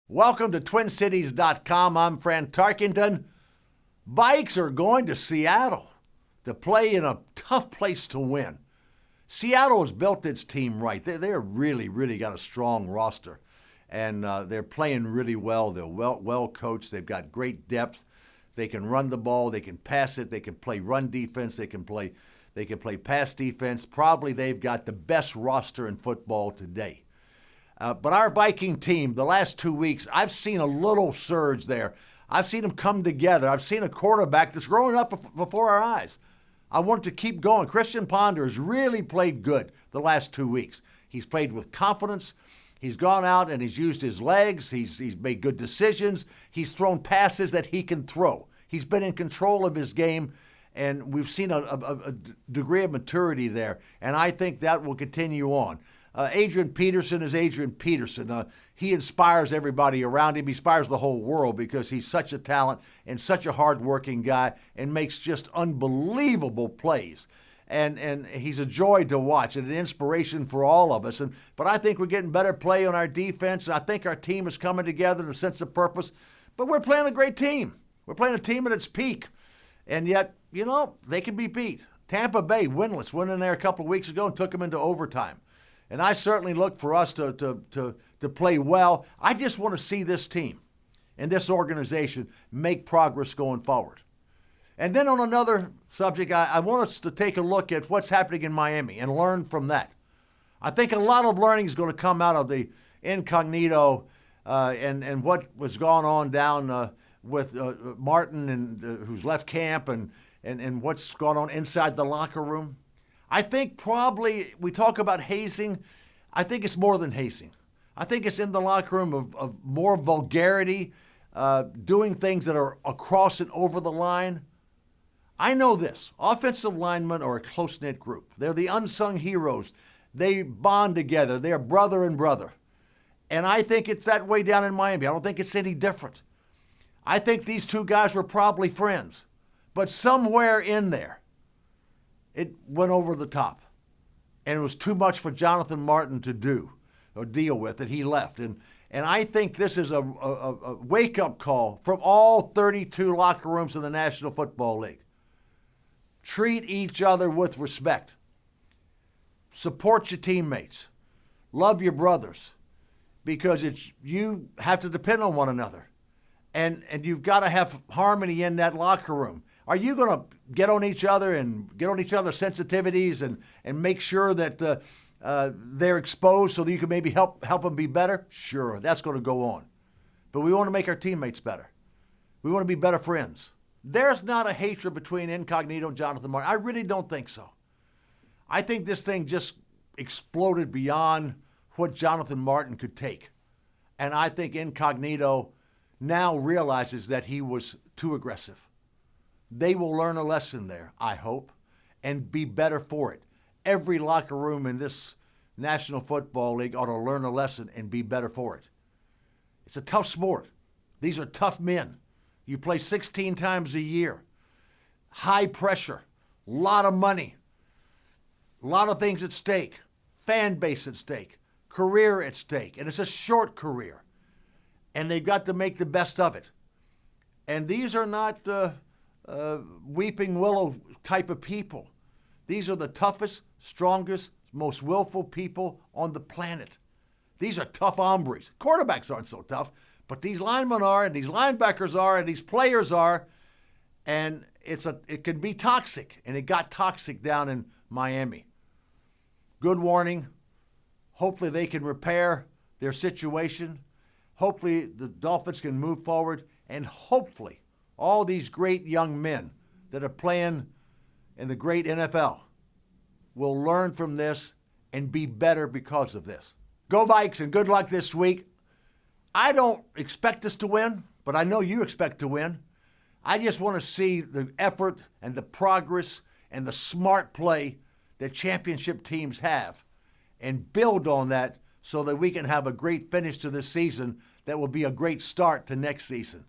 Welcome to TwinCities.com. I'm Fran Tarkenton. Vikes are going to Seattle to play in a tough place to win. Seattle has built its team right. They're really got a strong roster, and they're playing really well. They're well coached. They've got great depth. They can run the ball. They can pass it. They can play run defense. They can play pass defense. Probably they've got the best roster in football today. But our Viking team, the last 2 weeks, I've seen a little surge there. I've seen them come together. I've seen a quarterback that's growing up before our eyes. I want to keep going. Christian Ponder has really played good the last 2 weeks. He's played with confidence. He's gone out and he's used his legs. He's made good decisions. He's thrown passes that he can throw. He's been in control of his game, and we've seen a degree of maturity there, and I think that will continue on. Adrian Peterson is Adrian Peterson. He inspires everybody around him. He inspires the whole world because he's such a talent and such a hard-working guy and makes just unbelievable plays. And he's a joy to watch and an inspiration for all of us. But I think we're getting better play on our defense. I think our team is coming together in a sense of purpose. But we're playing a great team. We're playing a team at its peak. And yet, they can be beat. Tampa Bay, winless, went in there a couple of weeks ago and took them into overtime. And I certainly look for us to play well. I just want to see this team and this organization make progress going forward. And then on another subject, I want us to take a look at what's happening in Miami and learn from that. I think a lot of learning is going to come out of the incognito and what was going on down with Martin and who's left camp and what's going on inside the locker room. I think probably we talk about hazing. I think it's more than hazing. I think it's in the locker room of more vulgarity, doing things that are across and over the line. I know this. Offensive linemen are a close-knit group. They're the unsung heroes. They bond together. They're brother and brother. And I think it's that way down in Miami. I don't think it's any different. I think these two guys were probably friends. But somewhere in there, it went over the top, and it was too much for Jonathan Martin to do or deal with, and he left. And I think this is a wake-up call from all 32 locker rooms in the National Football League. Treat each other with respect. Support your teammates. Love your brothers, because you have to depend on one another, and you've got to have harmony in that locker room. Are you going to get on each other and get on each other's sensitivities and make sure that they're exposed so that you can maybe help them be better? Sure, that's going to go on. But we want to make our teammates better. We want to be better friends. There's not a hatred between Incognito and Jonathan Martin. I really don't think so. I think this thing just exploded beyond what Jonathan Martin could take. And I think Incognito now realizes that he was too aggressive. They will learn a lesson there, I hope, and be better for it. Every locker room in this National Football League ought to learn a lesson and be better for it. It's a tough sport. These are tough men. You play 16 times a year. High pressure, a lot of money, a lot of things at stake, fan base at stake, career at stake, and it's a short career. And they've got to make the best of it. And these are not weeping willow type of people. These are the toughest, strongest, most willful people on the planet. These are tough hombres. Quarterbacks aren't so tough, but these linemen are, and these linebackers are, and these players are, and it can be toxic, and it got toxic down in Miami. Good warning. Hopefully they can repair their situation. Hopefully the Dolphins can move forward, and hopefully all these great young men that are playing in the great NFL will learn from this and be better because of this. Go Vikes, and good luck this week. I don't expect us to win, but I know you expect to win. I just want to see the effort and the progress and the smart play that championship teams have and build on that so that we can have a great finish to this season that will be a great start to next season.